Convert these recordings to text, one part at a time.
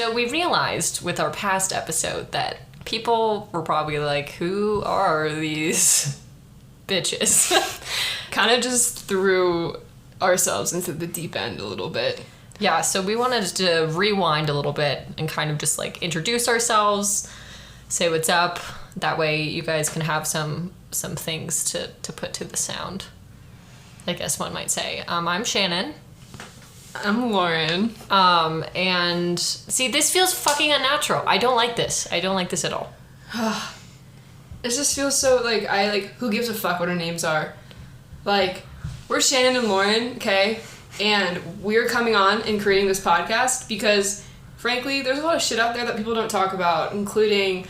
So we realized with our past episode that people were probably like, who are these bitches? Kind of just threw ourselves into the deep end a little bit. Yeah, so we wanted to rewind a little bit and kind of just like introduce ourselves, say what's up. That way you guys can have some things to put to the sound, I guess one might say. I'm Shannon. I'm Lauren. And see, this feels fucking unnatural. I don't like this. I don't like this at all. It just feels so who gives a fuck what our names are? Like, we're Shannon and Lauren, okay? And we're coming on and creating this podcast because, frankly, there's a lot of shit out there that people don't talk about, including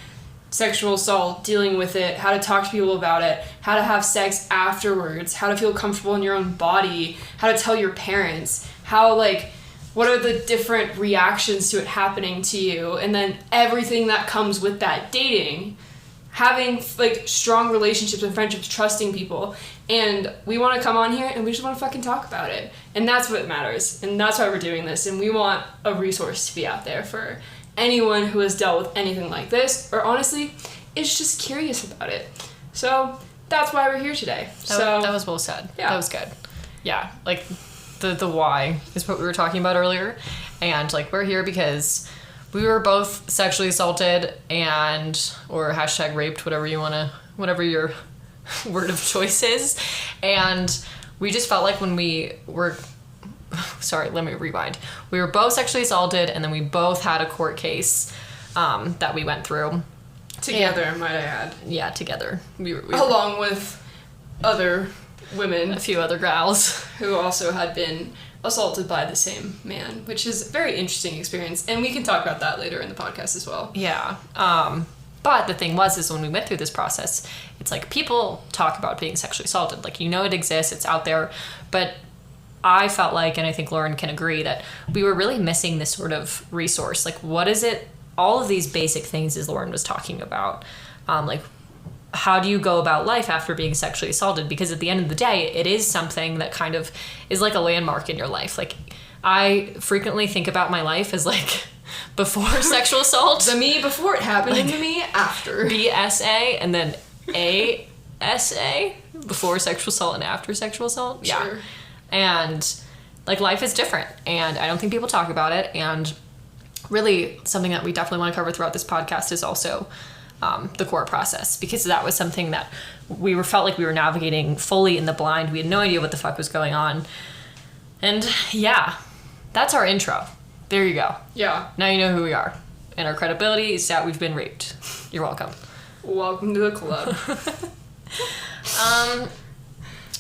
sexual assault, dealing with it, how to talk to people about it, how to have sex afterwards, how to feel comfortable in your own body, how to tell your parents, what are the different reactions to it happening to you, and then everything that comes with that, dating, having strong relationships and friendships, trusting people. And we want to come on here and we just want to fucking talk about it. And that's what matters. And that's why we're doing this. And we want a resource to be out there for anyone who has dealt with anything like this, or honestly is just curious about it. So that's why we're here today. That was well said. Yeah. That was good. Yeah, the why is what we were talking about earlier. And we're here because we were both sexually assaulted or hashtag raped, whatever your word of choice is. And we just felt like when we were, sorry, let me rewind. We were both sexually assaulted, and then we both had a court case that we went through. Together, might I add. Yeah, together. We along with other women. A few other gals. Who also had been assaulted by the same man, which is a very interesting experience. And we can talk about that later in the podcast as well. Yeah. But the thing is when we went through this process, it's people talk about being sexually assaulted. It exists, it's out there. But I felt like, and I think Lauren can agree, that we were really missing this sort of resource. What is it? All of these basic things as Lauren was talking about. How do you go about life after being sexually assaulted? Because at the end of the day, it is something that kind of is like a landmark in your life. I frequently think about my life as before sexual assault. The me before it happened and the me after. BSA and then ASA, before sexual assault and after sexual assault. Sure. Yeah. And life is different, and I don't think people talk about it. And really something that we definitely want to cover throughout this podcast is also the court process, because that was something that we felt like we were navigating fully in the blind. We had no idea what the fuck was going on. And yeah, that's our intro. There you go. Yeah. Now you know who we are. And our credibility is that we've been raped. You're welcome. Welcome to the club.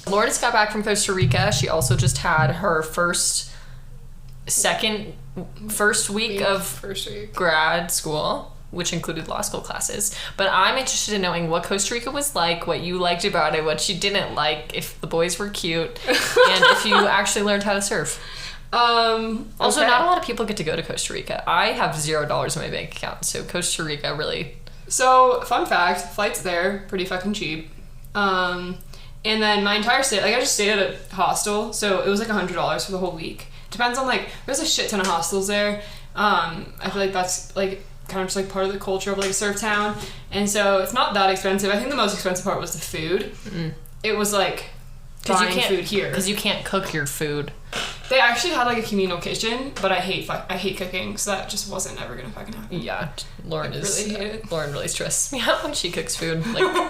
Lauren just got back from Costa Rica. She also just had her first week of grad school, which included law school classes. But I'm interested in knowing what Costa Rica was like, what you liked about it, what you didn't like, if the boys were cute, and if you actually learned how to surf. Also, not a lot of people get to go to Costa Rica. I have $0 in my bank account, so Costa Rica really... So, fun fact, flights there, pretty fucking cheap. And then my entire stay, I just stayed at a hostel, so it was $100 for the whole week. Depends on there's a shit ton of hostels there. I feel like that's kind of just part of the culture of a surf town, and so it's not that expensive. I think the most expensive part was the food. It was buying food here because you can't cook your food. They actually had a communal kitchen, but I hate cooking, so that just wasn't ever gonna fucking happen. Yeah, Lauren really stresses me out when she cooks food,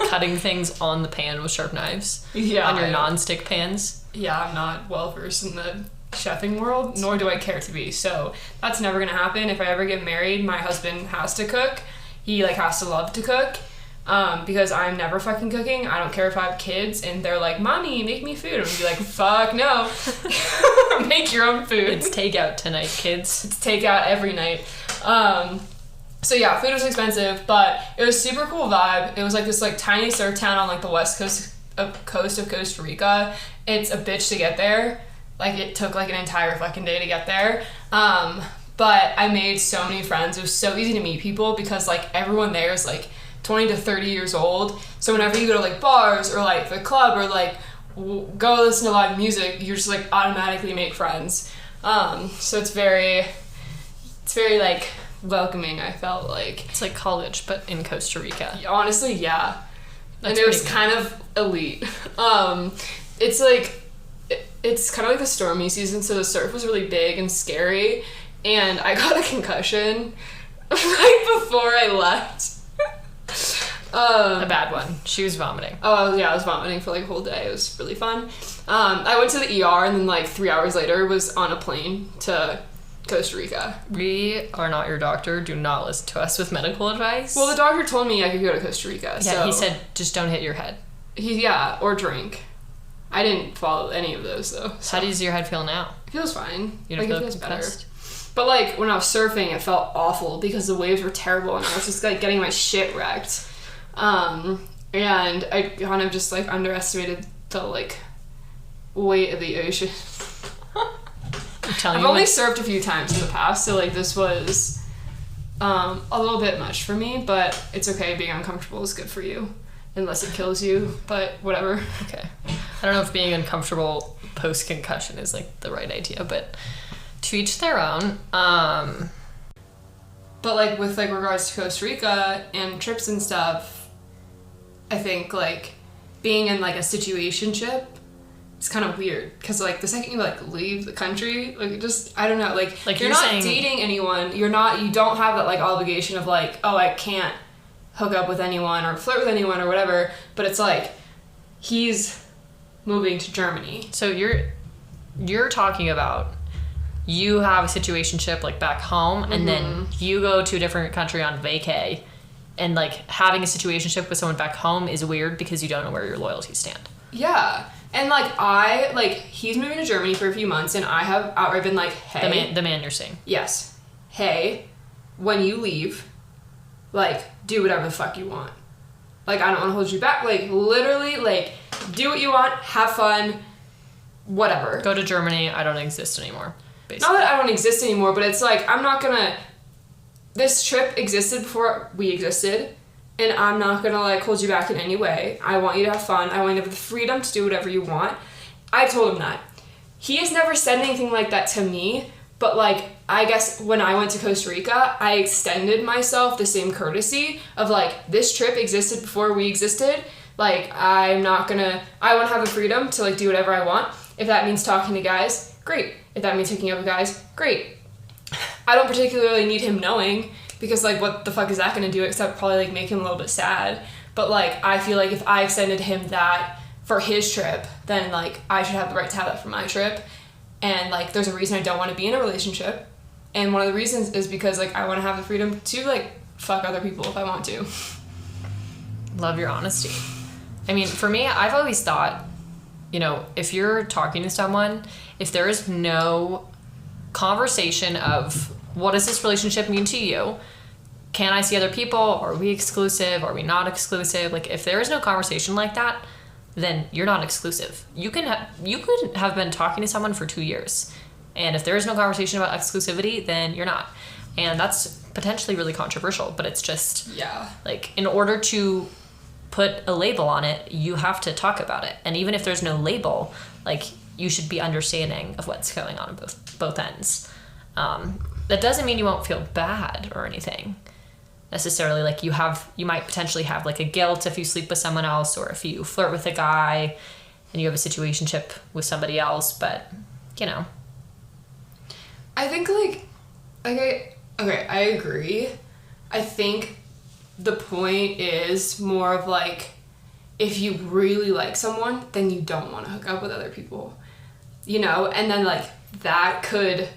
cutting things on the pan with sharp knives. Yeah, on your non-stick pans. Yeah, I'm not well versed in the chefing world, nor do I care to be, so that's never gonna happen. If I ever get married, my husband has to cook. He has to love to cook, because I'm never fucking cooking. I don't care if I have kids and they're like, "Mommy, make me food," I'm gonna be like, "Fuck no." Make your own food. It's takeout tonight, kids. It's takeout every night. So yeah, food was expensive, but it was super cool vibe. It was this tiny surf town on the west coast of Costa Rica. It's a bitch to get there. It took an entire fucking day to get there. But I made so many friends. It was so easy to meet people because everyone there is 20 to 30 years old. So whenever you go to bars or the club or go listen to live music, you just automatically make friends. So it's very welcoming, I felt like. It's like college, but in Costa Rica. Honestly, yeah. That's and it was pretty kind of elite. It's like, it's kind of like the stormy season, so the surf was really big and scary, and I got a concussion right before I left. A bad one. She was vomiting. Oh, yeah, I was vomiting for like a whole day. It was really fun. I went to the ER, and then like 3 hours later was on a plane to Costa Rica. We are not your doctor. Do not listen to us with medical advice. Well, the doctor told me I could go to Costa Rica. Yeah, so he said just don't hit your head. Or drink. I didn't follow any of those though. So. How does your head feel now? It feels fine. You don't like, feel it feels better. compressed? But like when I was surfing, it felt awful because the waves were terrible, and I was just like getting my shit wrecked. And I kind of just like underestimated the like weight of the ocean. I've only surfed a few times in the past, so like this was a little bit much for me, but it's okay. Being uncomfortable is good for you, unless it kills you, but whatever. Okay. I don't know if being uncomfortable post-concussion is like the right idea, but to each their own. But like with like regards to Costa Rica and trips and stuff, I think like being in like a situationship, it's kind of weird because like the second you like leave the country, like it just, I don't know, like you're not saying, dating anyone, you don't have that like obligation of like, oh, I can't hook up with anyone or flirt with anyone or whatever, but it's like he's moving to Germany. So you're talking about you have a situationship like back home, and then you go to a different country on vacay, and like having a situationship with someone back home is weird because you don't know where your loyalties stand. Yeah. And like he's moving to Germany for a few months, and I have outright been like, hey, the man you're seeing. Yes. Hey, when you leave, like do whatever the fuck you want. Like I don't want to hold you back. Like literally, like do what you want, have fun, whatever. Go to Germany. I don't exist anymore. Basically. Not that I don't exist anymore, but it's like I'm not gonna. This trip existed before we existed. And I'm not gonna like hold you back in any way. I want you to have fun. I want you to have the freedom to do whatever you want. I told him that. He has never said anything like that to me, but like I guess when I went to Costa Rica, I extended myself the same courtesy of like this trip existed before we existed. Like I want to have the freedom to like do whatever I want. If that means talking to guys, great. If that means hooking up with guys, great. I don't particularly need him knowing. Because, like, what the fuck is that going to do except probably, like, make him a little bit sad. But, like, I feel like if I extended him that for his trip, then, like, I should have the right to have that for my trip. And, like, there's a reason I don't want to be in a relationship. And one of the reasons is because, like, I want to have the freedom to, like, fuck other people if I want to. Love your honesty. I mean, for me, I've always thought, you know, if you're talking to someone, if there is no conversation of what does this relationship mean to you? Can I see other people? Are we exclusive? Are we not exclusive? Like, if there is no conversation like that, then you're not exclusive. You could have been talking to someone for 2 years, and if there is no conversation about exclusivity, then you're not. And that's potentially really controversial, but it's just like in order to put a label on it, you have to talk about it. And even if there's no label, like you should be understanding of what's going on both ends. That doesn't mean you won't feel bad or anything necessarily. Like you might potentially have like a guilt if you sleep with someone else, or if you flirt with a guy and you have a situationship with somebody else, but you know. I think okay, I agree. I think the point is more of like, if you really like someone, then you don't want to hook up with other people, you know? And then like that could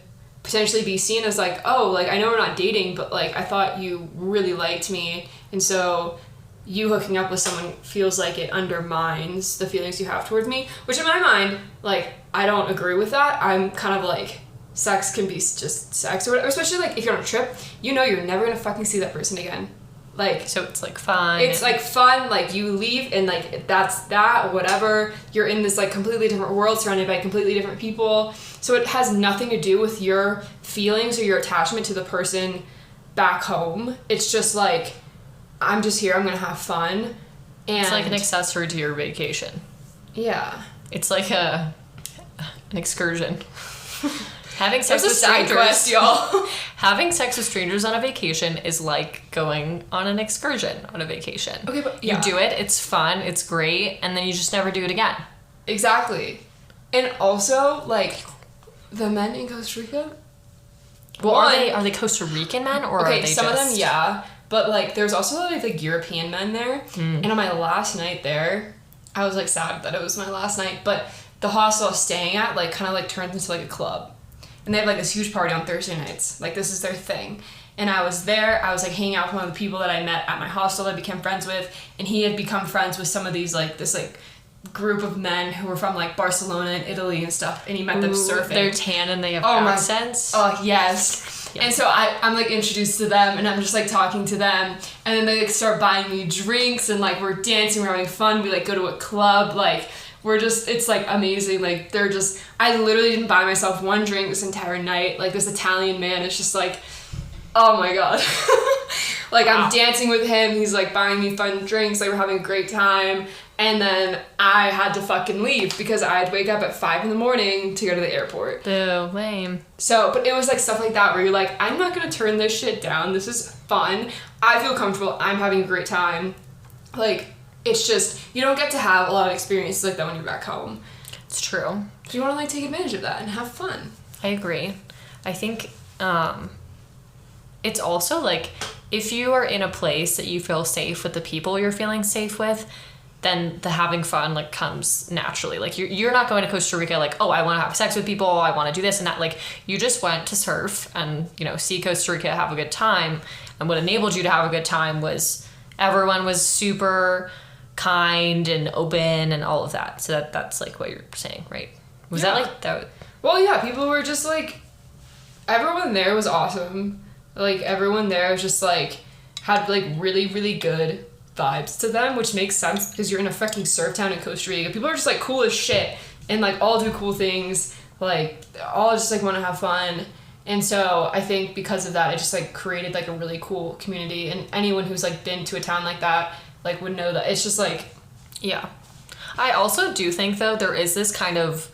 potentially be seen as like, oh, like I know we're not dating, but like I thought you really liked me, and so you hooking up with someone feels like it undermines the feelings you have towards me, which in my mind, like I don't agree with that. I'm kind of like, sex can be just sex or whatever, especially like if you're on a trip, you know you're never gonna fucking see that person again. Like, so it's like fun. It's like fun, like you leave and like that's that, whatever. You're in this like completely different world surrounded by completely different people. So it has nothing to do with your feelings or your attachment to the person back home. It's just like, I'm just here, I'm gonna have fun. And it's like an accessory to your vacation. Yeah. It's like an excursion. Having sex with side strangers, quest, y'all. having sex with strangers on a vacation is like going on an excursion on a vacation. Okay, but yeah. You do it, it's fun, it's great, and then you just never do it again. Exactly. And also, like, the men in Costa Rica. Well, are they Costa Rican men or okay, are they some just... of them, yeah. But, like, there's also, like European men there. And on my last night there, I was, like, sad that it was my last night. But the hostel I was staying at, like, kind of, like, turns into, like, a club. And they have, like, this huge party on Thursday nights. Like, this is their thing. And I was there. I was, like, hanging out with one of the people that I met at my hostel that I became friends with. And he had become friends with some of these, like, this, like, group of men who were from, like, Barcelona and Italy and stuff. And he met them surfing. They're tan and they have accents. Oh, yes. And so I'm, like, introduced to them, and I'm just, like, talking to them, and then they, like, start buying me drinks, and, like, we're dancing, we're having fun, we, like, go to a club, like, we're just, it's, like, amazing, like, they're just, I literally didn't buy myself one drink this entire night, like, this Italian man is just, like, oh my god. Like, wow. I'm dancing with him, he's, like, buying me fun drinks, like, we're having a great time, and then I had to fucking leave because I'd wake up at 5 a.m. to go to the airport. Boo, lame. So, but it was like stuff like that where you're like, I'm not gonna turn this shit down. This is fun. I feel comfortable. I'm having a great time. Like, it's just, you don't get to have a lot of experiences like that when you're back home. It's true. So you wanna, like, take advantage of that and have fun. I agree. I think it's also, like, if you are in a place that you feel safe with the people you're feeling safe with, then the having fun, like, comes naturally. Like, you're not going to Costa Rica like, oh, I want to have sex with people, I want to do this and that. Like, you just went to surf and, you know, see Costa Rica, have a good time. And what enabled you to have a good time was everyone was super kind and open and all of that. So that's like what you're saying, right? Was that like that? Well, yeah, people were just like, everyone there was awesome. Like, everyone there was just like, had like really, really good vibes to them, which makes sense because you're in a fucking surf town in Costa Rica. People are just like cool as shit and like all do cool things, like all just like want to have fun. And so I think because of that, it just like created like a really cool community, and anyone who's like been to a town like that like would know that it's just like, yeah. I also do think though there is this kind of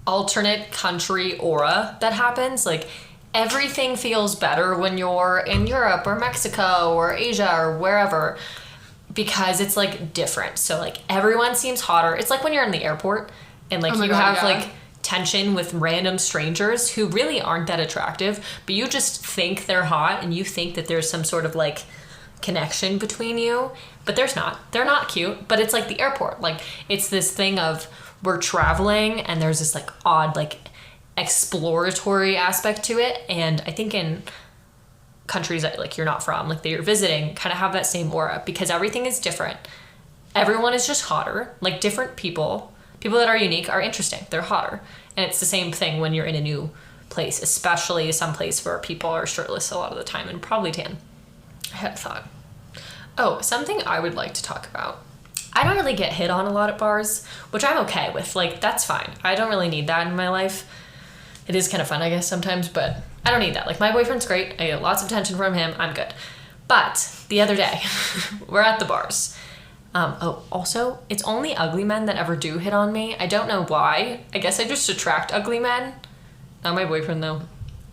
alternate country aura that happens. Like, everything feels better when you're in Europe or Mexico or Asia or wherever because it's like different. So like everyone seems hotter. It's like when you're in the airport and like like tension with random strangers who really aren't that attractive, but you just think they're hot and you think that there's some sort of like connection between you, but there's not. They're not cute, but it's like the airport. Like, it's this thing of we're traveling and there's this like odd like exploratory aspect to it, and I think in countries that like you're not from, like that you're visiting, kind of have that same aura because everything is different. Everyone is just hotter. Like, different people that are unique are interesting. They're hotter, and it's the same thing when you're in a new place, especially some place where people are shirtless a lot of the time and probably tan. I had a thought. Oh, something I would like to talk about. I don't really get hit on a lot at bars, which I'm okay with. Like, that's fine. I don't really need that in my life. It is kind of fun, I guess, sometimes, but I don't need that. Like, my boyfriend's great. I get lots of attention from him. I'm good. But the other day, we're at the bars. Also, it's only ugly men that ever do hit on me. I don't know why. I guess I just attract ugly men. Not my boyfriend, though.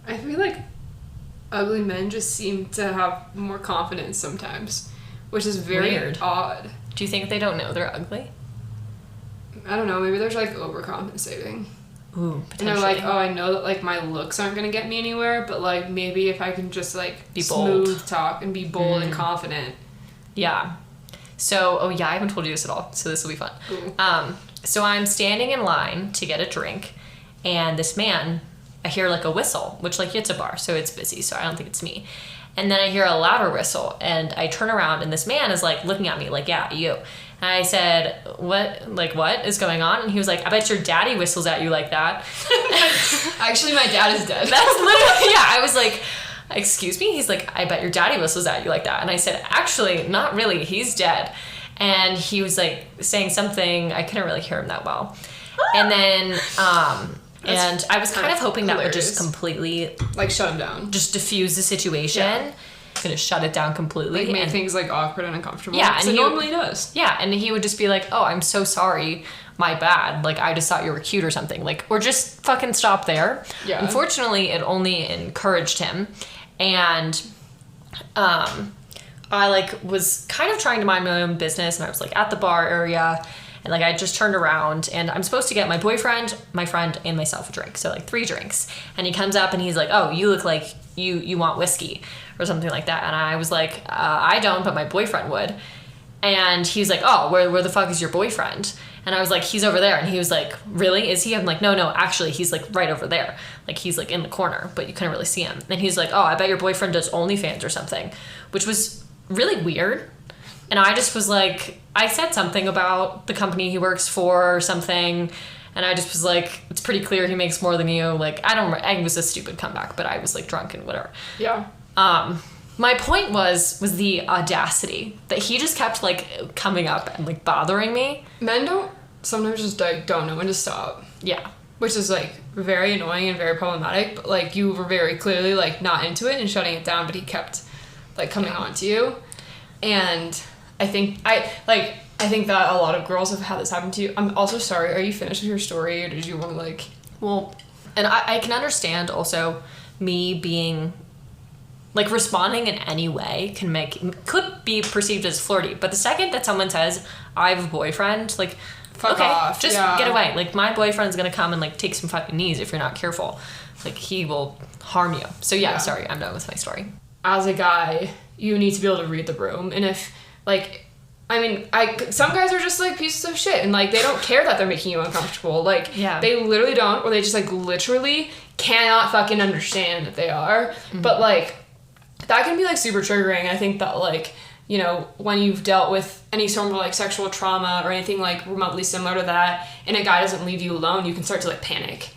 I feel like ugly men just seem to have more confidence sometimes, which is very weird. Odd. Do you think they don't know they're ugly? I don't know. Maybe there's like overcompensating. Ooh, potentially. And they're like, oh, I know that like my looks aren't gonna get me anywhere, but like maybe if I can just like be smooth bold. talk and be bold and confident. Yeah. So, oh yeah, I haven't told you this at all, so this will be fun. Ooh. So I'm standing in line to get a drink, and this man, I hear like a whistle, which like it's a bar, so it's busy, so I don't think it's me. And then I hear a louder whistle, and I turn around, and this man is like looking at me like, yeah, you. And I said, what is going on? And he was like, I bet your daddy whistles at you like that. Actually, my dad is dead. That's literally, yeah. I was like, excuse me? He's like, I bet your daddy whistles at you like that. And I said, actually, not really. He's dead. And he was like saying something. I couldn't really hear him that well. And then, and I was kind of hoping that would just completely like shut him down, just diffuse the situation. Yeah. Gonna shut it down completely, like make things like awkward and uncomfortable. Yeah, and he normally does. Yeah, and he would just be like, "Oh, I'm so sorry. my bad. Like, I just thought you were cute or something. Like, or just fucking stop there. Yeah. Unfortunately, it only encouraged him. And I like was kind of trying to mind my own business, and I was like at the bar area, and like I just turned around, and I'm supposed to get my boyfriend, my friend, and myself a drink, so like 3 drinks. And he comes up and he's like, "Oh, you look like you want whiskey," or something like that. And I was like, "I don't, but my boyfriend would." And he's like, "Oh, where the fuck is your boyfriend?" And I was like, "He's over there." And he was like, "Really? Is he?" I'm like, no, actually, he's like right over there. Like, he's like in the corner, but you couldn't really see him. And he's like, "Oh, I bet your boyfriend does OnlyFans or something," which was really weird. And I just was like, I said something about the company he works for or something. And I just was like, it's pretty clear he makes more than you. Like, I don't remember. It was a stupid comeback, but I was like drunk and whatever. Yeah. My point was the audacity that he just kept like coming up and like bothering me. Men sometimes just like don't know when to stop. Yeah. Which is like very annoying and very problematic, but like you were very clearly like not into it and shutting it down, but he kept like coming on to you. And I think that a lot of girls have had this happen to you. I'm also sorry, are you finished with your story, or did you want to like... Well, and I can understand also me being like responding in any way could be perceived as flirty, but the second that someone says I have a boyfriend, like, fuck okay, off. just Yeah. get away. Like, my boyfriend's gonna come and like take some fucking knees if you're not careful. Like, he will harm you. So yeah. Sorry, I'm done with my story. As a guy, you need to be able to read the room, and if like, I mean, some guys are just like pieces of shit, and like they don't care that they're making you uncomfortable. Like, they literally don't, or they just like literally cannot fucking understand that they are. Mm-hmm. But like, that can be like super triggering. I think that like, you know, when you've dealt with any sort of like sexual trauma or anything like remotely similar to that, and a guy doesn't leave you alone, you can start to like panic,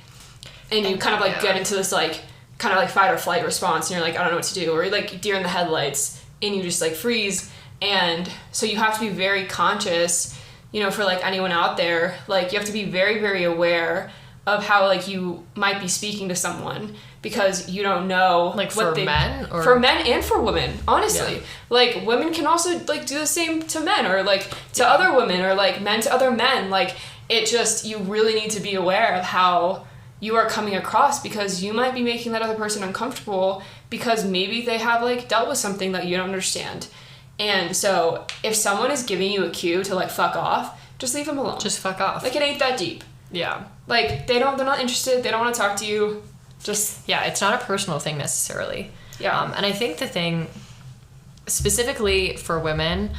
and you kind of like get into this like kind of like fight or flight response, and you're like, I don't know what to do, or you're like deer in the headlights, and you just like freeze. And so you have to be very conscious, you know, for like anyone out there, like you have to be very, very aware of how like you might be speaking to someone, because you don't know like what men or for men and for women, honestly. Like, women can also like do the same to men, or like to other women, or like men to other men. Like, it just, you really need to be aware of how you are coming across, because you might be making that other person uncomfortable because maybe they have like dealt with something that you don't understand. And so if someone is giving you a cue to like fuck off, just leave them alone. Just fuck off. Like, it ain't that deep. Yeah. Like, they're not interested. They don't want to talk to you. Just... Yeah, it's not a personal thing necessarily. Yeah. And I think the thing, specifically for women,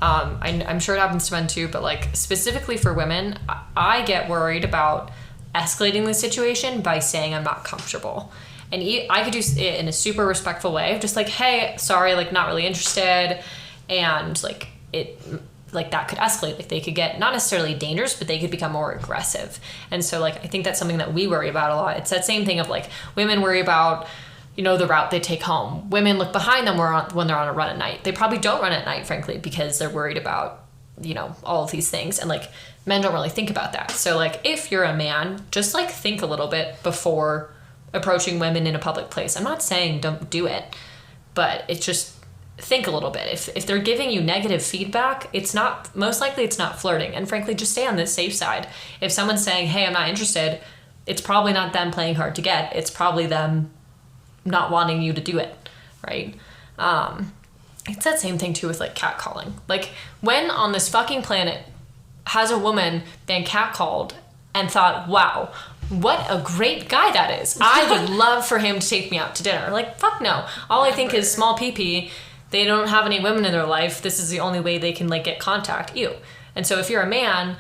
I'm sure it happens to men too, but like specifically for women, I get worried about escalating the situation by saying I'm not comfortable. And I could do it in a super respectful way of just like, hey, sorry, like not really interested. And like it, like that could escalate. Like they could get not necessarily dangerous, but they could become more aggressive. And so like I think that's something that we worry about a lot. It's that same thing of like women worry about, you know, the route they take home. Women look behind them when they're on a run at night. They probably don't run at night, frankly, because they're worried about, you know, all of these things. And like men don't really think about that. So like if you're a man, just like think a little bit before approaching women in a public place. I'm not saying don't do it, but it's just think a little bit. If they're giving you negative feedback, it's not, most likely it's not flirting. And frankly, just stay on the safe side. If someone's saying, hey, I'm not interested, it's probably not them playing hard to get. It's probably them not wanting you to do it, right? It's that same thing too with like catcalling. Like when on this fucking planet has a woman been catcalled and thought, wow, what a great guy that is. I would love for him to take me out to dinner. Like, fuck no. All I think is small pee-pee. They don't have any women in their life. This is the only way they can like get contact. Ew. And so if you're a man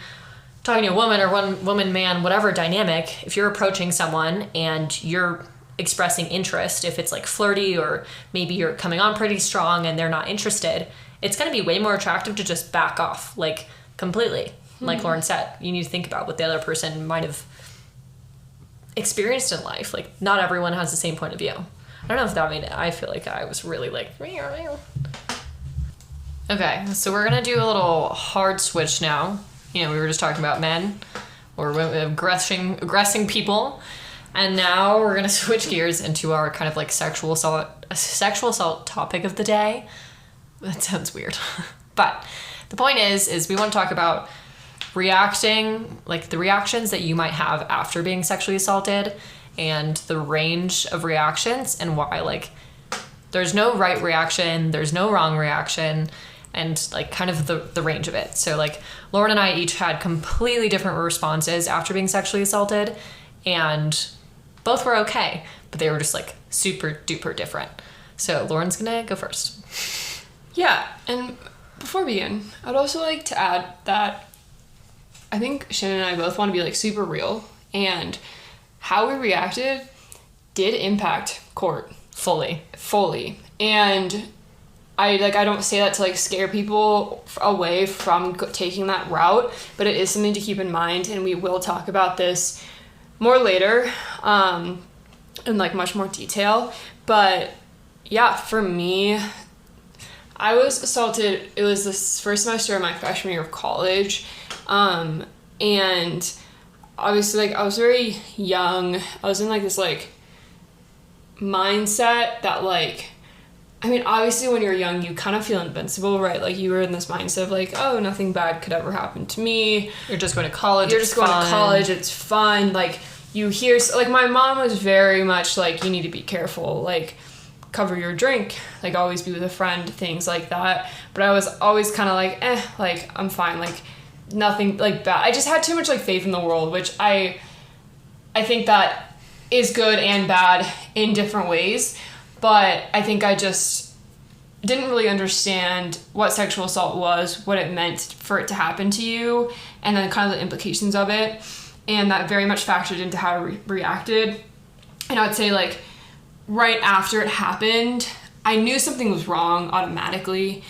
talking to a woman, or one woman, man, whatever dynamic, if you're approaching someone and you're expressing interest, if it's like flirty or maybe you're coming on pretty strong and they're not interested, it's going to be way more attractive to just back off, like completely. Like Lauren said, you need to think about what the other person might have experienced in life. Like not everyone has the same point of view. I don't know if that made it. I feel like I was really like... Okay, so we're going to do a little hard switch now. You know, we were just talking about men or aggressing people. And now we're going to switch gears into our kind of like sexual assault topic of the day. That sounds weird. But the point is we want to talk about reacting, like the reactions that you might have after being sexually assaulted and the range of reactions and why, like, there's no right reaction, there's no wrong reaction, and like kind of the range of it. So like Lauren and I each had completely different responses after being sexually assaulted, and both were okay, but they were just like super duper different. So Lauren's gonna go first. Yeah, and before we begin, I'd also like to add that I think Shannon and I both want to be like super real, and how we reacted did impact court Fully. And I don't say that to like scare people away from taking that route, but it is something to keep in mind, and we will talk about this more later in like much more detail. But yeah, for me, I was assaulted. It was this first semester of my freshman year of college, and obviously like I was very young. I was in like this like mindset that like, I mean, obviously when you're young you kind of feel invincible, right? Like you were in this mindset of like, oh, nothing bad could ever happen to me. You're just going to college. You're just going to college. It's fun. Like you hear, like my mom was very much like, you need to be careful. Like cover your drink. Like always be with a friend. Things like that. But I was always kind of like, like I'm fine. Like nothing like bad. I just had too much like faith in the world, which I think that is good and bad in different ways. But I think I just didn't really understand what sexual assault was, what it meant for it to happen to you, and then kind of the implications of it. And that very much factored into how I reacted. And I would say like right after it happened, I knew something was wrong automatically.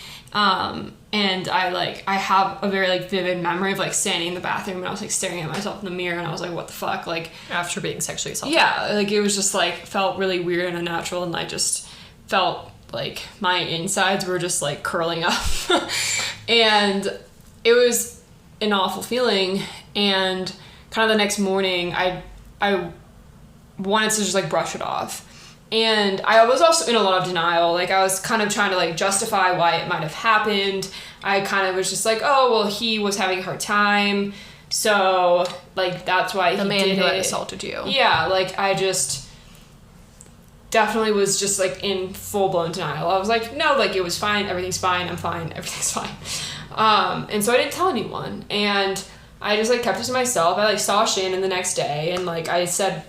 And I have a very like vivid memory of like standing in the bathroom and I was like staring at myself in the mirror and I was like, what the fuck? Like after being sexually assaulted. Yeah, like it was just like felt really weird and unnatural, and I just felt like my insides were just like curling up. And it was an awful feeling, and kind of the next morning I wanted to just like brush it off. And I was also in a lot of denial. Like I was kind of trying to like justify why it might have happened. I kind of was just like, oh, well, he was having a hard time, so like that's why the he man did who it. had assaulted you. Yeah, like I just definitely was just like in full blown denial. I was like, no, like it was fine, everything's fine, I'm fine, everything's fine. And so I didn't tell anyone, and I just like kept it to myself. I like saw Shannon the next day, and like I said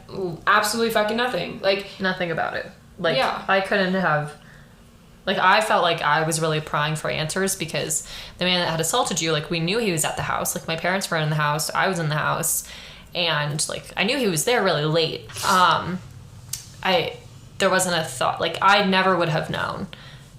absolutely fucking nothing. Like nothing about it. Like yeah. I couldn't have, like I felt like I was really prying for answers because the man that had assaulted you, like we knew he was at the house. Like my parents were in the house, I was in the house, and like I knew he was there really late. There wasn't a thought, like I never would have known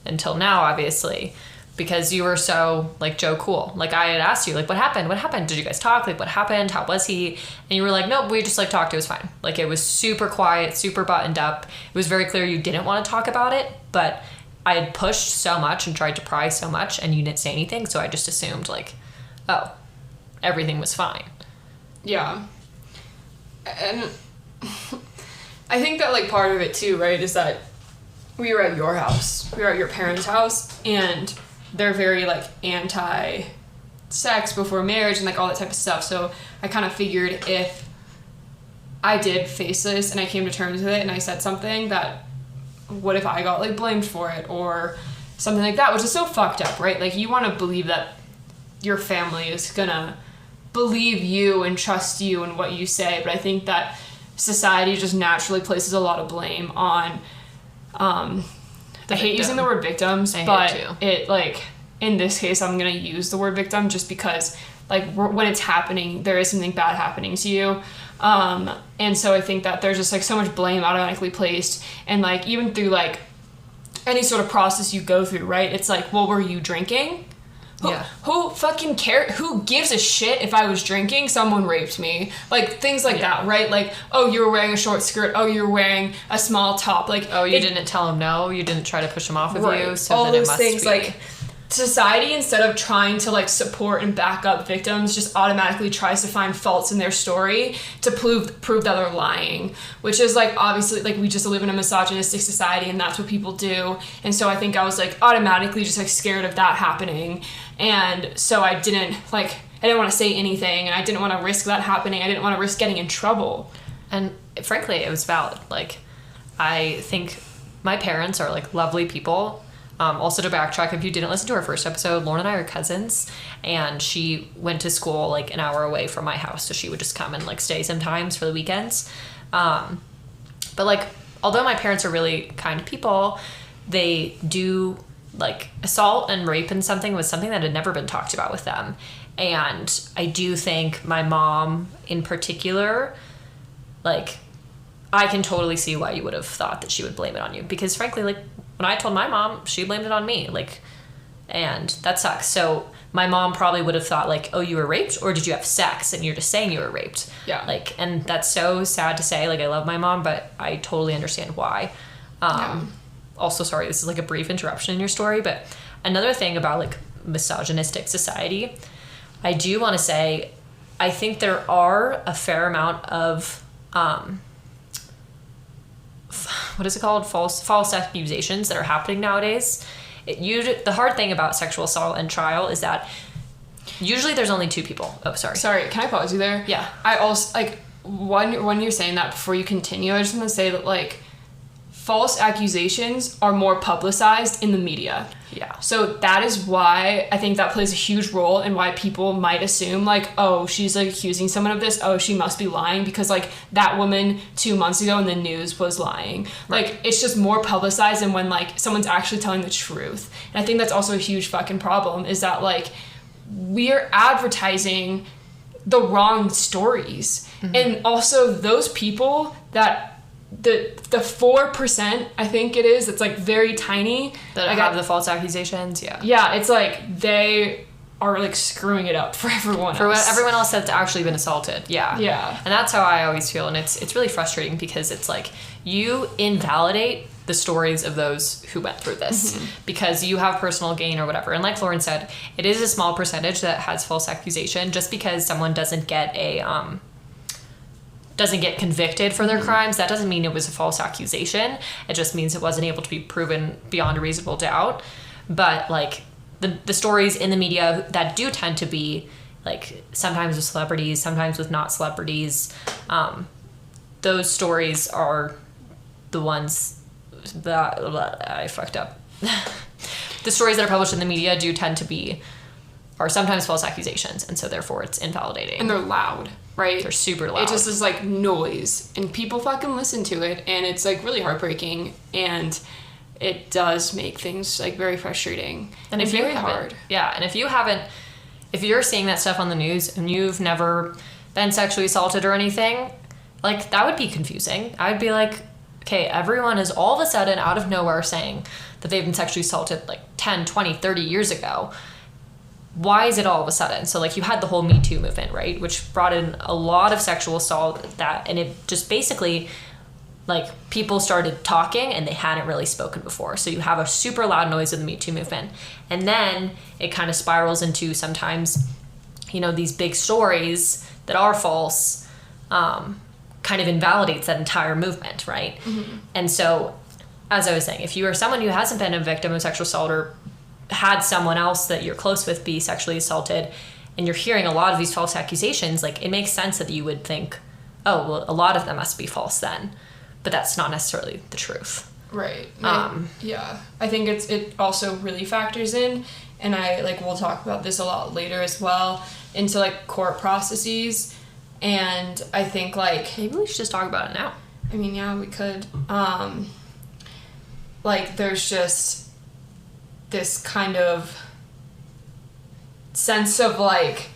until now, obviously. Because you were so, like, Joe Cool. Like, I had asked you, like, what happened? What happened? Did you guys talk? Like, what happened? How was he? And you were like, nope, we just, like, talked. It was fine. Like, it was super quiet, super buttoned up. It was very clear you didn't want to talk about it, but I had pushed so much and tried to pry so much, and you didn't say anything, so I just assumed, like, oh, everything was fine. Yeah. And I think that, like, part of it, too, right, is that we were at your house. We were at your parents' house, and they're very like anti-sex before marriage and like all that type of stuff. So I kind of figured if I did face this and I came to terms with it and I said something, that what if I got like blamed for it or something like that, which is so fucked up, right? Like you want to believe that your family is gonna believe you and trust you and what you say, but I think that society just naturally places a lot of blame on I hate using the word victims, but it like in this case I'm gonna use the word victim just because like when it's happening there is something bad happening to you, and so I think that there's just like so much blame automatically placed, and like even through like any sort of process you go through, right? It's like, well, were you drinking? Who fucking cares? Who gives a shit if I was drinking? Someone raped me. Like, things like that, right? Like, oh, you were wearing a short skirt. Oh, you were wearing a small top. Like, oh, you didn't tell him no. You didn't try to push him off of you. So all then those it must things, be. like, society, instead of trying to, like, support and back up victims, just automatically tries to find faults in their story to prove that they're lying. Which is, like, obviously, like, we just live in a misogynistic society, and that's what people do. And so I think I was, like, automatically just, like, scared of that happening. And so I didn't, like, I didn't want to say anything, and I didn't want to risk that happening. I didn't want to risk getting in trouble. And frankly, it was valid. Like, I think my parents are like lovely people. Also, to backtrack, if you didn't listen to our first episode, Lauren and I are cousins, and she went to school like an hour away from my house, so she would just come and like stay sometimes for the weekends. But like, although my parents are really kind people, they do like assault and rape and something was something that had never been talked about with them. And I do think my mom in particular, like, I can totally see why you would have thought that she would blame it on you, because frankly, like, when I told my mom, she blamed it on me, like, and that sucks. So my mom probably would have thought like, oh, you were raped, or did you have sex and you're just saying you were raped? Yeah. Like, and that's so sad to say. Like, I love my mom, but I totally understand why. Also, sorry, this is like a brief interruption in your story, but another thing about like misogynistic society, I do want to say, I think there are a fair amount of what is it called? False accusations that are happening nowadays. The hard thing about sexual assault and trial is that usually there's only two people. Oh, sorry. Sorry, can I pause you there? Yeah. I also, like, when you're saying that, before you continue, I just want to say that, like, false accusations are more publicized in the media. Yeah. So that is why I think that plays a huge role in why people might assume, like, oh, she's like accusing someone of this, oh, she must be lying because like that woman 2 months ago in the news was lying. Right. Like, it's just more publicized than when like someone's actually telling the truth. And I think that's also a huge fucking problem, is that like we're advertising the wrong stories. Mm-hmm. And also those people that the 4%, I think it is, it's like very tiny that have the false accusations. Yeah, it's like they are like screwing it up for everyone else. For everyone else that's actually been assaulted. Yeah. And that's how I always feel, and it's really frustrating because it's like you invalidate the stories of those who went through this because you have personal gain or whatever. And like Lauren said, it is a small percentage that has false accusation. Just because someone doesn't get convicted for their crimes, that doesn't mean it was a false accusation. It just means it wasn't able to be proven beyond a reasonable doubt. But like the stories in the media that do tend to be like sometimes with celebrities, sometimes with not celebrities, those stories are the ones that I fucked up. The stories that are published in the media do tend to are sometimes false accusations, and so therefore it's invalidating. And they're loud, right? They're super loud. It just is like noise, and people fucking listen to it, and it's like really heartbreaking, and it does make things like very frustrating and if very hard. Yeah, and if you're seeing that stuff on the news and you've never been sexually assaulted or anything, like that would be confusing. I'd be like, okay, everyone is all of a sudden out of nowhere saying that they've been sexually assaulted like 10, 20, 30 years ago. Why is it all of a sudden? So like you had the whole Me Too movement, right? Which brought in a lot of sexual assault and it just basically like people started talking and they hadn't really spoken before. So you have a super loud noise of the Me Too movement. And then it kind of spirals into sometimes, these big stories that are false, kind of invalidates that entire movement, right? Mm-hmm. And so, as I was saying, if you are someone who hasn't been a victim of sexual assault or had someone else that you're close with be sexually assaulted, and you're hearing a lot of these false accusations, like it makes sense that you would think, oh, well, a lot of them must be false then. But that's not necessarily the truth. Right. Yeah. I think it also really factors in, and we'll talk about this a lot later as well, into like court processes. And I think like maybe we should just talk about it now. I mean, yeah, we could. There's just this kind of sense of like,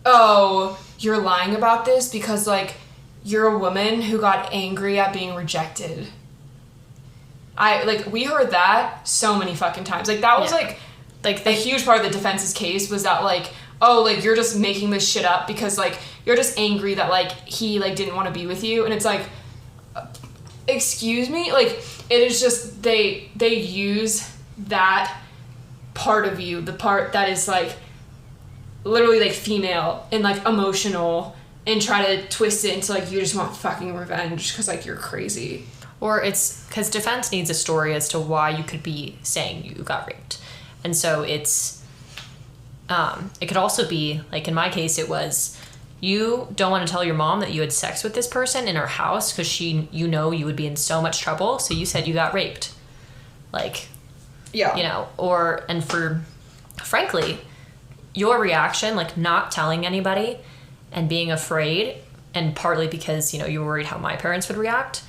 oh, you're lying about this because like you're a woman who got angry at being rejected. We heard that so many fucking times. Like that was a huge part of the defense's case was that like, oh, like you're just making this shit up because like you're just angry that like he like didn't want to be with you. And it's like, excuse me, like it is just they use that part of you, the part that is like literally like female and like emotional, and try to twist it into like you just want fucking revenge because like you're crazy. Or it's because defense needs a story as to why you could be saying you got raped. And so it's it could also be, like in my case, it was, you don't want to tell your mom that you had sex with this person in her house because you know you would be in so much trouble, so you said you got raped. Like, yeah, you know, and for, frankly, your reaction, like not telling anybody and being afraid, and partly because, you know, you were worried how my parents would react,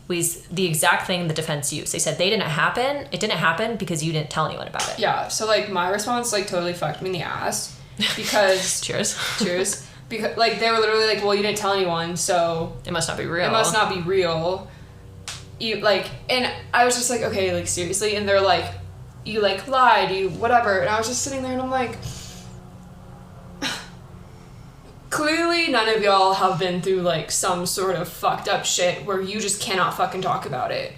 was the exact thing the defense used. They said it didn't happen because you didn't tell anyone about it. Yeah, so, like, my response, like, totally fucked me in the ass, because... Cheers. Because, like, they were literally like, well, you didn't tell anyone, so... It must not be real. You, like, and I was just like, okay, like, seriously? And they're like, you, like, lied, you whatever. And I was just sitting there, and I'm like... Clearly, none of y'all have been through, like, some sort of fucked up shit where you just cannot fucking talk about it.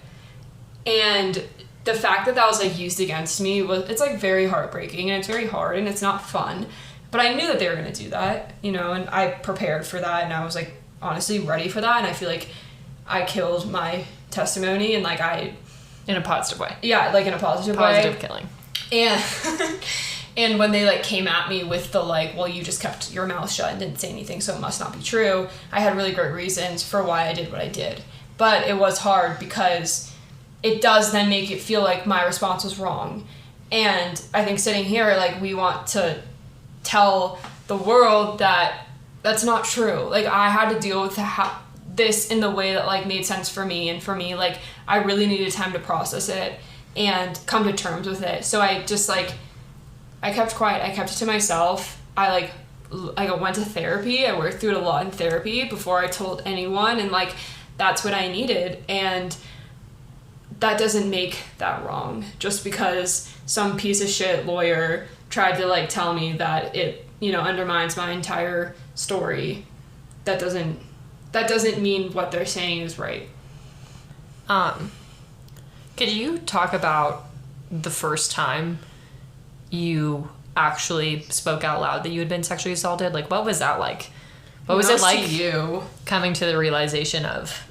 And the fact that was, like, used against me it's, like, very heartbreaking, and it's very hard, and it's not fun. But I knew that they were going to do that, you know, and I prepared for that, and I was, like, honestly ready for that, and I feel like I killed my testimony, and, like, in a positive way. Yeah, like, in a positive way. Positive killing. And... And when they, like, came at me with the, like, well, you just kept your mouth shut and didn't say anything, so it must not be true, I had really great reasons for why I did what I did. But it was hard because it does then make it feel like my response was wrong. And I think sitting here, like, we want to tell the world that that's not true. Like, I had to deal with this in the way that, like, made sense for me. And for me, like, I really needed time to process it and come to terms with it. So I just, like... I kept quiet. I kept it to myself. I went to therapy. I worked through it a lot in therapy before I told anyone, and, like, that's what I needed. And that doesn't make that wrong. Just because some piece of shit lawyer tried to, like, tell me that it, you know, undermines my entire story, that doesn't mean what they're saying is right. Could you talk about the first time you actually spoke out loud that you had been sexually assaulted? Like, what was that like? What was it like you coming to the realization of...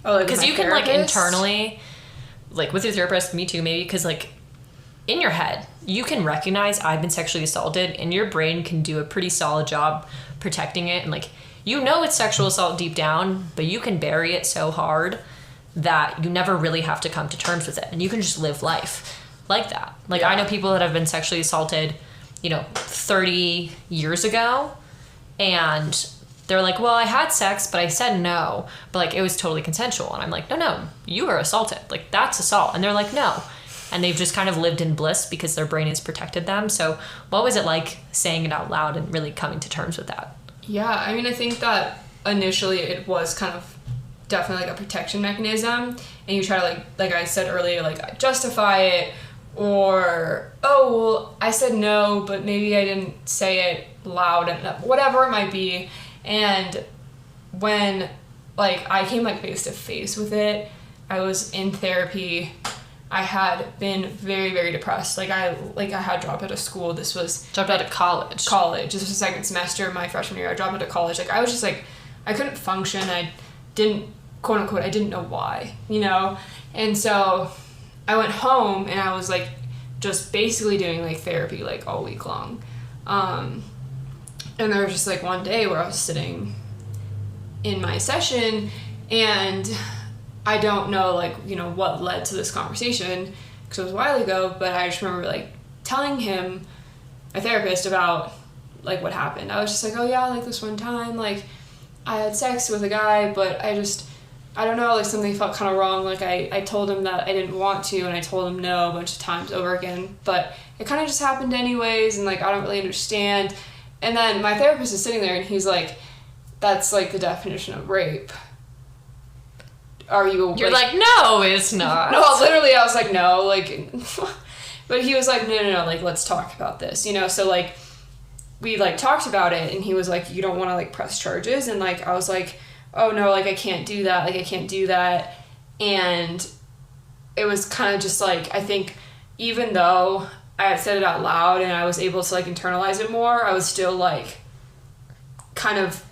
Oh, like, because you can, like, internally, like, with your therapist, me too, maybe, because, like, in your head, you can recognize I've been sexually assaulted, and your brain can do a pretty solid job protecting it, and, like, you know it's sexual assault deep down, but you can bury it so hard that you never really have to come to terms with it, and you can just live life like that. Like, yeah. I know people that have been sexually assaulted, you know, 30 years ago, and they're like, well, I had sex, but I said no, but, like, it was totally consensual. And I'm like, no, you were assaulted. Like, that's assault. And they're like, no. And they've just kind of lived in bliss because their brain has protected them. So what was it like saying it out loud and really coming to terms with that? Yeah, I mean, I think that initially it was kind of definitely, like, a protection mechanism, and you try to, like I said earlier, like, justify it, or, oh, well, I said no, but maybe I didn't say it loud enough, whatever it might be. And when, like, I came, like, face to face with it, I was in therapy. I had been very, very depressed. I had dropped out of school. This was... Dropped out of college. College. This was the second semester of my freshman year. I dropped out of college. Like, I was just, like, I couldn't function. I didn't, quote unquote, I didn't know why, you know? And so I went home, and I was, like, just basically doing, like, therapy, like, all week long. And there was just, like, one day where I was sitting in my session, and I don't know, like, you know, what led to this conversation, because it was a while ago, but I just remember, like, telling him, my therapist, about, like, what happened. I was just like, oh, yeah, like, this one time, like, I had sex with a guy, but I don't know, like, something felt kind of wrong. Like, I told him that I didn't want to, and I told him no a bunch of times over again, but it kind of just happened anyways, and, like, I don't really understand. And then my therapist is sitting there, and he's like, that's, like, the definition of rape. Are you... You're like, no, it's not. No, literally, I was like, no, like... But he was like, no, like, let's talk about this, you know? So, like, we, like, talked about it, and he was like, you don't want to, like, press charges? And, like, I was like... oh no, like, I can't do that, like, I can't do that. And it was kind of just, like, I think even though I had said it out loud and I was able to, like, internalize it more, I was still, like, kind of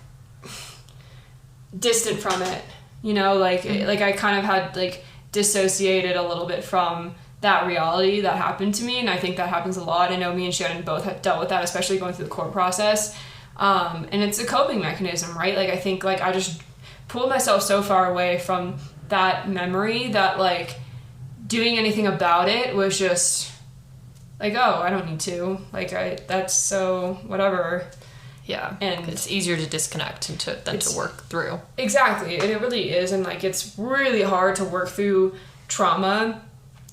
distant from it, you know, like, like, I kind of had, like, dissociated a little bit from that reality that happened to me, and I think that happens a lot. I know me and Shannon both have dealt with that, especially going through the court process. And it's a coping mechanism, right? Like, I think, like, I just pulled myself so far away from that memory that, like, doing anything about it was just, like, oh, I don't need to. Like, that's so whatever. Yeah, and it's easier to disconnect than to work through. Exactly, and it really is, and, like, it's really hard to work through trauma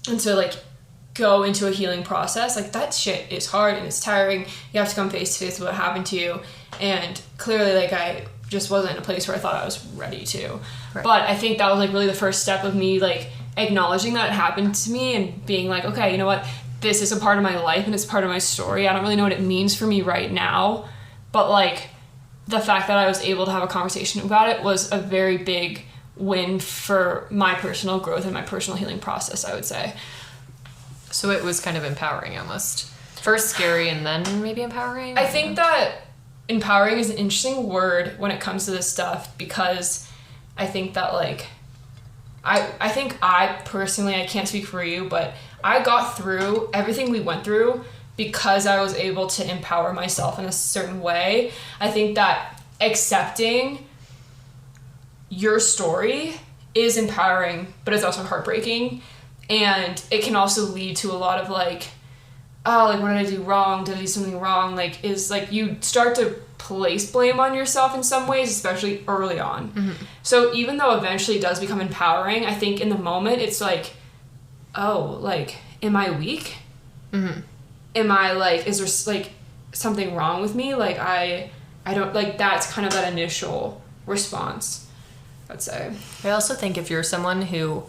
and to, like, go into a healing process. Like, that shit is hard and it's tiring. You have to come face to face with what happened to you, and clearly, like, I just wasn't in a place where I thought I was ready to. Right. But I think that was, like, really the first step of me, like, acknowledging that it happened to me and being like, okay, you know what, this is a part of my life and it's part of my story. I don't really know what it means for me right now, but, like, the fact that I was able to have a conversation about it was a very big win for my personal growth and my personal healing process, I would say. So it was kind of empowering almost. First scary and then maybe empowering? I think that empowering is an interesting word when it comes to this stuff, because I think that, like, I think I personally, I can't speak for you, but I got through everything we went through because I was able to empower myself in a certain way. I think that accepting your story is empowering, but it's also heartbreaking. And it can also lead to a lot of, like, oh, like, what did I do wrong? Did I do something wrong? Like, is, like, you start to place blame on yourself in some ways, especially early on. Mm-hmm. So even though eventually it does become empowering, I think in the moment it's like, oh, like, am I weak? Mm-hmm. Am I, like, is there, like, something wrong with me? Like, I don't, like, that's kind of that initial response, I'd say. I also think if you're someone who,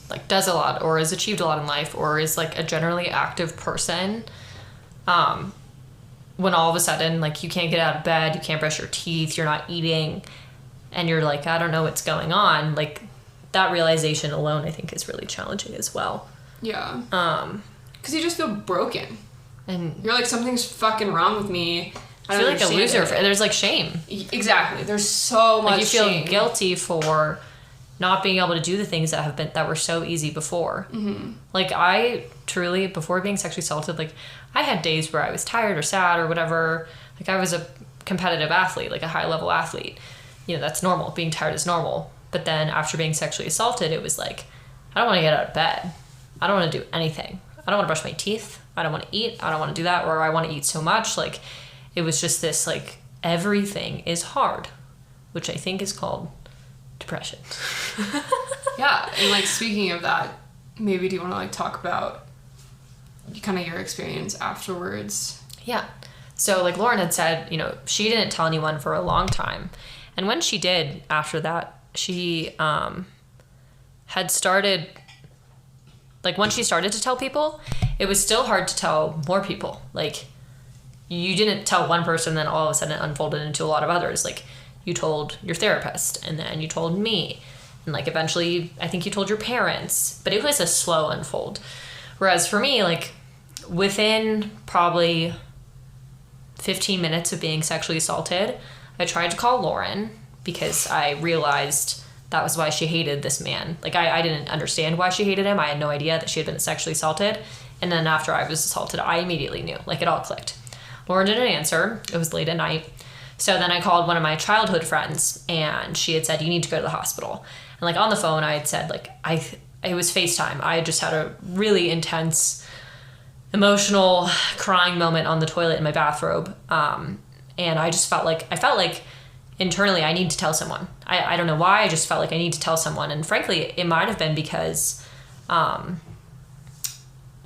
like, does a lot or has achieved a lot in life or is, like, a generally active person, when all of a sudden, like, you can't get out of bed, you can't brush your teeth, you're not eating, and you're like, I don't know what's going on, like, that realization alone, I think, is really challenging as well. Yeah. Because you just feel broken. And you're like, something's fucking wrong with me. I feel like a loser. There's, like, shame. Exactly. There's so much shame. Like, you feel guilty for not being able to do the things that were so easy before. Mm-hmm. Like, I truly, before being sexually assaulted, like, I had days where I was tired or sad or whatever. Like, I was a competitive athlete, like a high-level athlete. You know, that's normal. Being tired is normal. But then after being sexually assaulted, it was like, I don't want to get out of bed. I don't want to do anything. I don't want to brush my teeth. I don't want to eat. I don't want to do that. Or I want to eat so much. Like, it was just this, like, everything is hard, which I think is called depression. Yeah, and, like, speaking of that, maybe do you want to, like, talk about kind of your experience afterwards? Yeah. So, like, Lauren had said, you know, she didn't tell anyone for a long time. And when she did after that, she had started, like, when she started to tell people, it was still hard to tell more people. Like, you didn't tell one person, then all of a sudden it unfolded into a lot of others. Like, you told your therapist, and then you told me, and, like, eventually I think you told your parents, but it was a slow unfold. Whereas for me, like, within probably 15 minutes of being sexually assaulted, I tried to call Lauren because I realized that was why she hated this man. Like, I didn't understand why she hated him. I had no idea that she had been sexually assaulted. And then after I was assaulted, I immediately knew. Like, it all clicked. Lauren didn't answer. It was late at night. So then I called one of my childhood friends, and she had said, you need to go to the hospital. And, like, on the phone, I had said, like, it was FaceTime. I had just had a really intense, emotional, crying moment on the toilet in my bathrobe. And I just felt like internally I need to tell someone. I don't know why, I just felt like I need to tell someone. And frankly, it might have been because,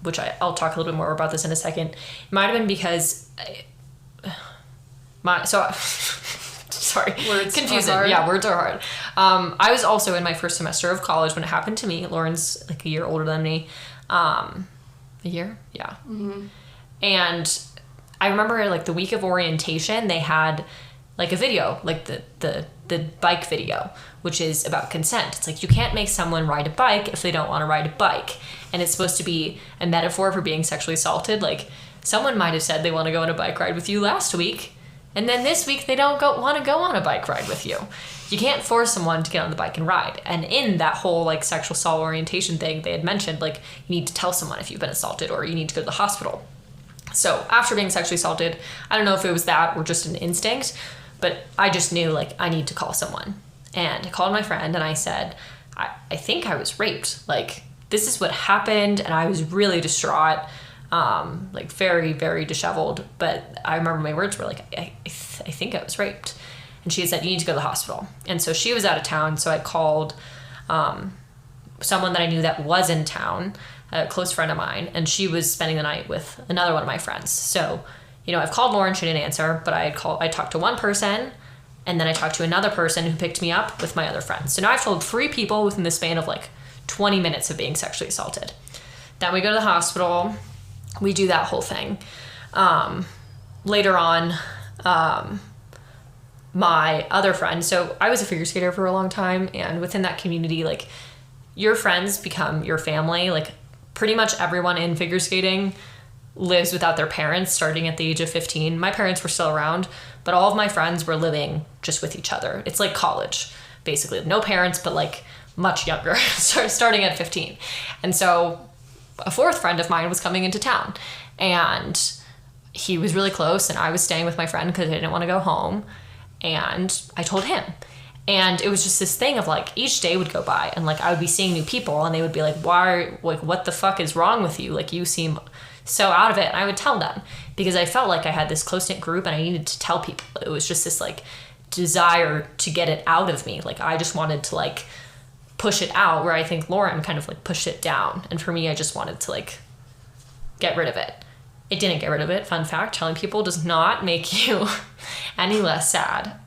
which I'll talk a little bit more about this in a second. It might have been because sorry, words confusing. Yeah, words are hard. I was also in my first semester of college when it happened to me. Lauren's like a year older than me. A year? Yeah. Mm-hmm. And I remember, like, the week of orientation, they had, like, a video, like the bike video, which is about consent. It's like, you can't make someone ride a bike if they don't want to ride a bike. And it's supposed to be a metaphor for being sexually assaulted. Like, someone might have said they want to go on a bike ride with you last week, and then this week they don't want to go on a bike ride with you. you can't force someone to get on the bike and ride. And in that whole like sexual assault orientation thing, they had mentioned like you need to tell someone if you've been assaulted or you need to go to the hospital. So after being sexually assaulted, I don't know if it was that or just an instinct, but I just knew like I need to call someone. And I called my friend and I said, I think I was raped. Like, this is what happened. And I was really distraught, like very, very disheveled. But I remember my words were like, I think I was raped. And she said, you need to go to the hospital. And so she was out of town. So I called someone that I knew that was in town, a close friend of mine. And she was spending the night with another one of my friends. So, you know, I've called Lauren, she didn't answer. But I talked to one person. And then I talked to another person who picked me up with my other friends. So now I've told 3 people within the span of like 20 minutes of being sexually assaulted. Then we go to the hospital. We do that whole thing. Later on, my other friend, so I was a figure skater for a long time. And within that community, like your friends become your family. Like pretty much everyone in figure skating lives without their parents starting at the age of 15. My parents were still around, but all of my friends were living just with each other. It's like college, basically. No parents, but like much younger, starting at 15. And so a 4th friend of mine was coming into town and he was really close and I was staying with my friend because I didn't want to go home. And I told him. And it was just this thing of like each day would go by and like I would be seeing new people and they would be like, what the fuck is wrong with you? Like you seem so out of it. And I would tell them because I felt like I had this close-knit group and I needed to tell people. It was just this like desire to get it out of me. Like I just wanted to like push it out, where I think Lauren kind of like pushed it down. And for me, I just wanted to like get rid of it. It didn't get rid of it. Fun fact, telling people does not make you any less sad.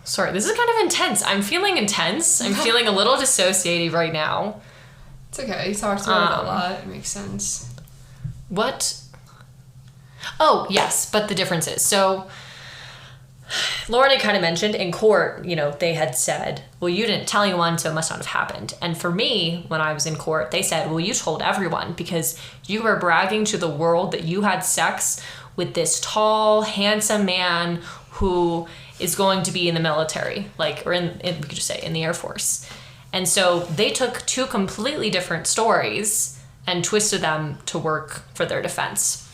Sorry, this is kind of intense. I'm feeling intense. I'm feeling a little dissociative right now. It's okay. You talked about it a lot. It makes sense. What? Oh, yes, but the difference is, so Lauren had kind of mentioned in court, you know, they had said, well, you didn't tell anyone, so it must not have happened. And for me, when I was in court, they said, well, you told everyone because you were bragging to the world that you had sex with this tall, handsome man who is going to be in the military, like, or we could just say in the Air Force. And so they took 2 completely different stories and twisted them to work for their defense.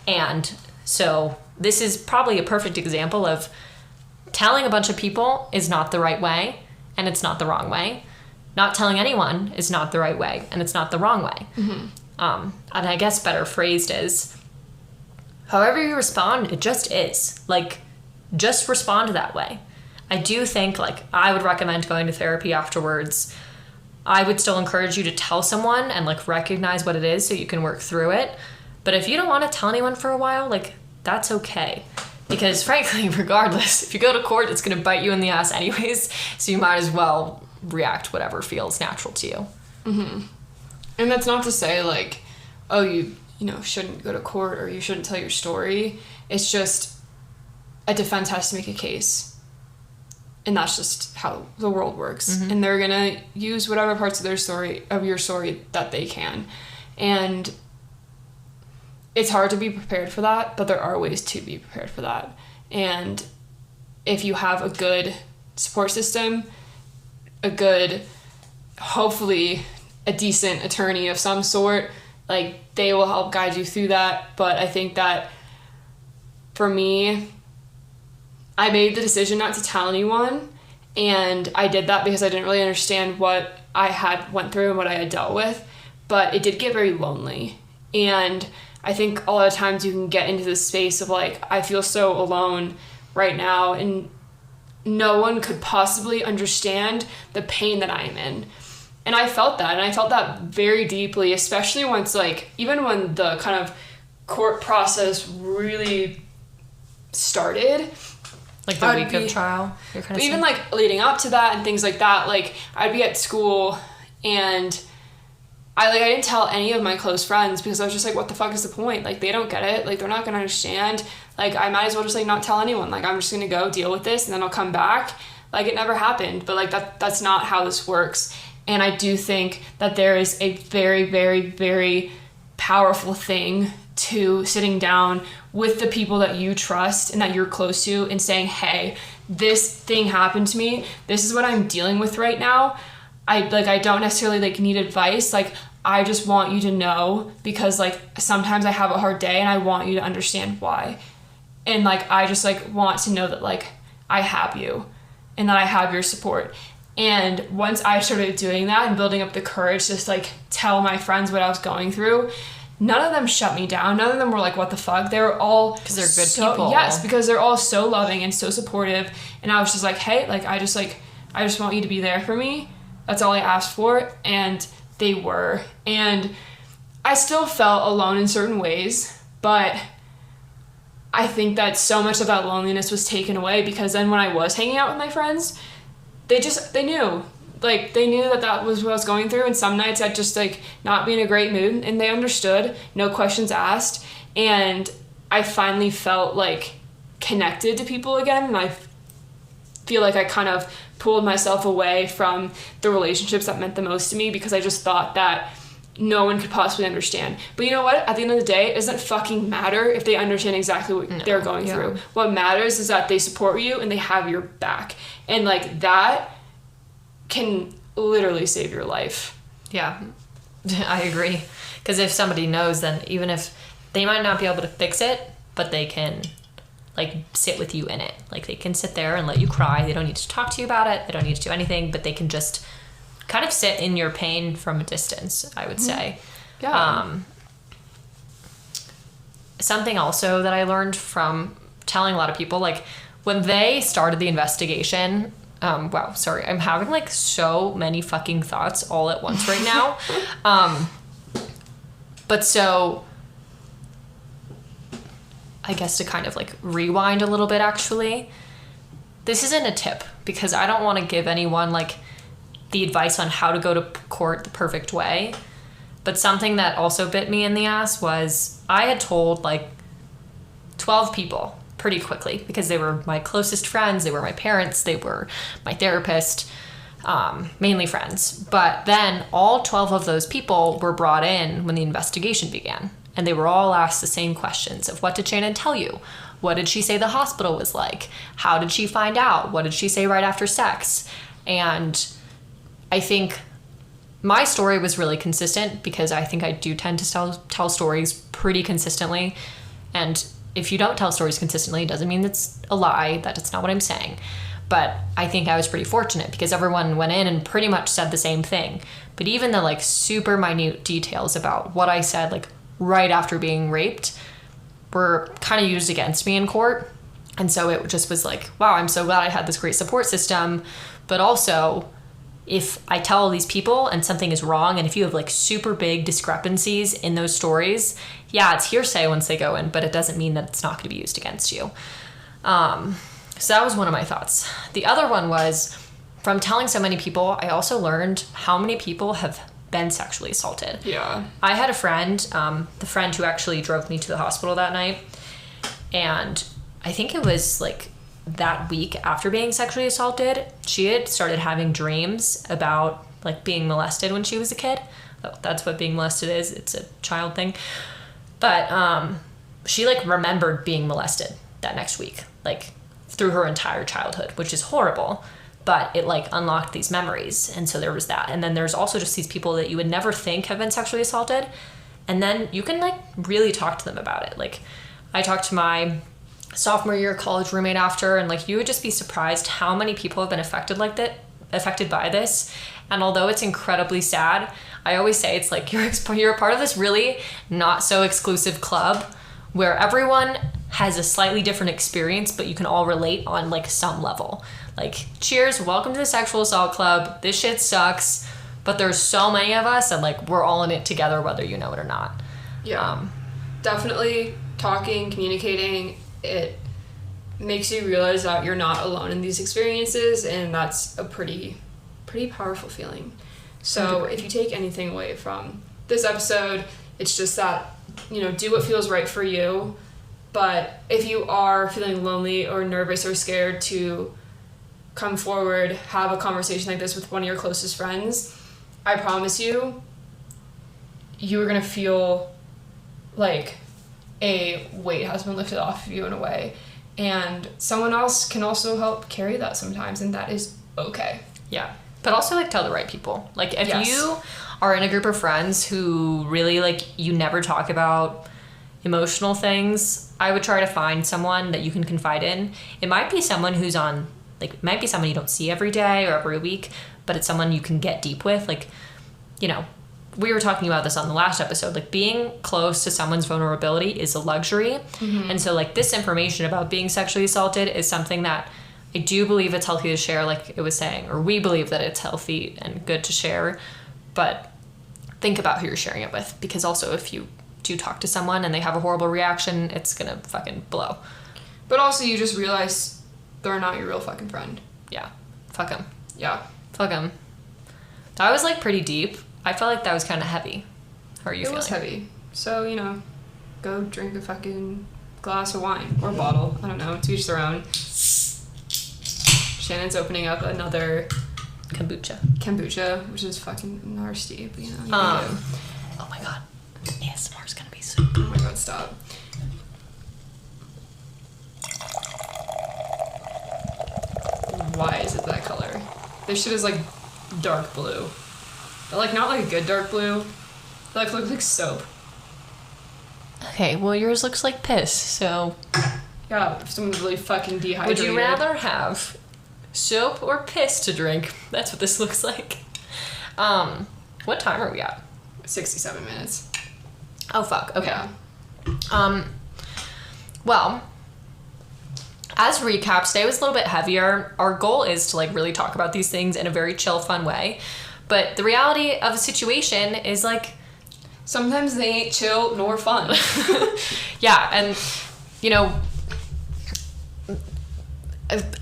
And so this is probably a perfect example of telling a bunch of people is not the right way, and it's not the wrong way. Not telling anyone is not the right way, and it's not the wrong way. Mm-hmm. And I guess better phrased is, however you respond, it just is. Like, just respond that way. I do think, like, I would recommend going to therapy afterwards. I would still encourage you to tell someone and, like, recognize what it is so you can work through it. But if you don't want to tell anyone for a while, like, that's okay. Because, frankly, regardless, if you go to court, it's going to bite you in the ass anyways, so you might as well react whatever feels natural to you. Mm-hmm. And that's not to say, like, oh, you shouldn't go to court or you shouldn't tell your story. It's just a defense has to make a case. And that's just how the world works. Mm-hmm. And they're going to use whatever parts of your story that they can. And it's hard to be prepared for that, but there are ways to be prepared for that. And if you have a good support system, hopefully a decent attorney of some sort, like, they will help guide you through that. But I think that for me, I made the decision not to tell anyone, and I did that because I didn't really understand what I had went through and what I had dealt with, but it did get very lonely. And I think a lot of times you can get into this space of, like, I feel so alone right now, and no one could possibly understand the pain that I am in. And I felt that very deeply, especially once, like, even when the kind of court process really started. Like the week of trial? Even, like, leading up to that and things like that, like, I'd be at school and I didn't tell any of my close friends because I was just like, what the fuck is the point? Like, they don't get it. Like, they're not going to understand. Like, I might as well just, like, not tell anyone. Like, I'm just going to go deal with this and then I'll come back. Like, it never happened. But, like, that's not how this works. And I do think that there is a very, very, very powerful thing to sitting down with the people that you trust and that you're close to and saying, hey, this thing happened to me. This is what I'm dealing with right now. I don't necessarily like need advice. Like, I just want you to know, because like sometimes I have a hard day and I want you to understand why. And like, I just like want to know that like I have you and that I have your support. And once I started doing that and building up the courage to just like tell my friends what I was going through, none of them shut me down. None of them were like, what the fuck? They were all... Because they're good people. Yes, because they're all so loving and so supportive. And I was just like, hey, like, I just want you to be there for me. That's all I asked for. And they were. And I still felt alone in certain ways, but I think that so much of that loneliness was taken away, because then when I was hanging out with my friends, they knew. Like, they knew that was what I was going through, and some nights I'd just, like, not be in a great mood, and they understood, no questions asked, and I finally felt, like, connected to people again, and I feel like I kind of pulled myself away from the relationships that meant the most to me, because I just thought that no one could possibly understand. But you know what? At the end of the day, it doesn't fucking matter if they understand exactly what they're going through. What matters is that they support you and they have your back. And, like, that can literally save your life. Yeah, I agree. Because if somebody knows, then even if they might not be able to fix it, but they can, like, sit with you in it. Like, they can sit there and let you cry. They don't need to talk to you about it. They don't need to do anything, but they can just kind of sit in your pain from a distance, I would say. Yeah. Something also that I learned from telling a lot of people, like, when they started the investigation... wow, sorry. I'm having, like, so many fucking thoughts all at once right now. But so, I guess to kind of, like, rewind a little bit, actually, this isn't a tip, because I don't want to give anyone, like, the advice on how to go to court the perfect way. But something that also bit me in the ass was I had told, like, 12 people pretty quickly, because they were my closest friends, they were my parents, they were my therapist, mainly friends. But then all 12 of those people were brought in when the investigation began, and they were all asked the same questions of, what did Shannon tell you? What did she say the hospital was like? How did she find out? What did she say right after sex? And I think my story was really consistent, because I think I do tend to tell stories pretty consistently. And if you don't tell stories consistently, it doesn't mean it's a lie. That's not what I'm saying. But I think I was pretty fortunate, because everyone went in and pretty much said the same thing. But even the, like, super minute details about what I said, like, right after being raped were kind of used against me in court. And so it just was like, wow, I'm so glad I had this great support system. But also, if I tell all these people and something is wrong, and if you have, like, super big discrepancies in those stories, yeah, it's hearsay once they go in, but it doesn't mean that it's not going to be used against you. So that was one of my thoughts. The other one was, from telling so many people, I also learned how many people have been sexually assaulted. Yeah. I had a friend, the friend who actually drove me to the hospital that night, and I think it was, like, that week after being sexually assaulted, she had started having dreams about, like, being molested when she was a kid. Oh, that's what being molested is. It's a child thing. But she, like, remembered being molested that next week, like, through her entire childhood, which is horrible. But it, like, unlocked these memories. And so there was that. And then there's also just these people that you would never think have been sexually assaulted. And then you can, like, really talk to them about it. Like, I talked to my sophomore year college roommate after, and, like, you would just be surprised how many people have been affected by this. And although it's incredibly sad, I always say it's like you're a part of this really not so exclusive club where everyone has a slightly different experience, but you can all relate on, like, some level. Like, cheers, welcome to the Sexual Assault Club. This shit sucks, but there's so many of us, and, like, we're all in it together, whether you know it or not. Yeah. Definitely talking, communicating, it makes you realize that you're not alone in these experiences, and that's a pretty powerful feeling. So if you take anything away from this episode, it's just that, you know, do what feels right for you. But if you are feeling lonely or nervous or scared to come forward, have a conversation like this with one of your closest friends, I promise you, you're going to feel like a weight has been lifted off of you in a way. And someone else can also help carry that sometimes, and that is okay. Yeah. But also, like, tell the right people. Like, if Yes. you are in a group of friends who really, like, you never talk about emotional things, I would try to find someone that you can confide in. It might be someone who's on, like, it might be someone you don't see every day or every week, but it's someone you can get deep with. Like, you know, we were talking about this on the last episode. Like, being close to someone's vulnerability is a luxury. And so, like, this information about being sexually assaulted is something that I do believe it's healthy to share, like it was saying, or we believe that it's healthy and good to share. But think about who you're sharing it with, because also if you do talk to someone and they have a horrible reaction, it's gonna fucking blow. But also, you just realize they're not your real fucking friend. Yeah. Fuck them. Yeah. Fuck them. That was, like, pretty deep. I felt like that was kind of heavy. How are you feeling? It was heavy. So, you know, go drink a fucking glass of wine. Or a bottle. I don't know. To each their own. Shannon's opening up another kombucha, which is fucking nasty, but you know. Oh my god. ASMR's gonna be so Oh my god, stop. Why is it that color? This shit is like dark blue. But like not like a good dark blue. It like looks like soap. Okay, well, yours looks like piss, so Yeah, if someone's really fucking dehydrated. would you rather have soap or piss to drink? That's what this looks like. What time are we at? 67 minutes. Oh, fuck. Okay. Yeah. Well, as recap, today was a little bit heavier. Our goal is to, like, really talk about these things in a very chill, fun way. But the reality of a situation is, like, Sometimes they ain't chill nor fun. yeah, and, you know,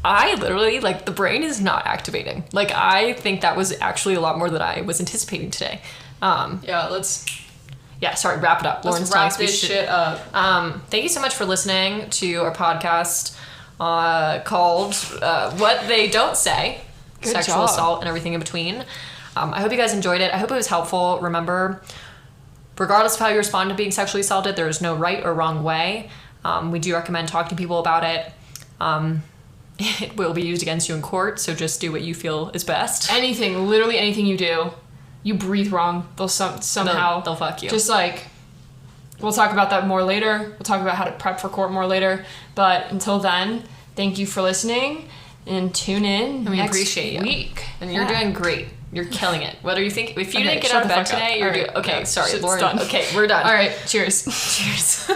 I literally, like, the brain is not activating. Like, I think that was actually a lot more than I was anticipating today. Yeah, sorry, wrap it up. let's wrap this shit up. Thank you so much for listening to our podcast called What They Don't Say, Good Sexual job. Assault and everything in between. I hope you guys enjoyed it. I hope it was helpful. Remember, regardless of how you respond to being sexually assaulted, there is no right or wrong way. We do recommend talking to people about it. It will be used against you in court, so just do what you feel is best. Anything, literally anything you do, you breathe wrong, they'll somehow... They'll fuck you. Just like, we'll talk about that more later. We'll talk about how to prep for court more later. But until then, thank you for listening, and tune in And we next appreciate week. you. And you're doing great. You're killing it. Whether you think... If you Okay, didn't get shut out of the bed fuck up. today, you're All right, doing... Okay, yeah, sorry, shit's Lauren. done. Okay, we're done. All right, cheers. Cheers.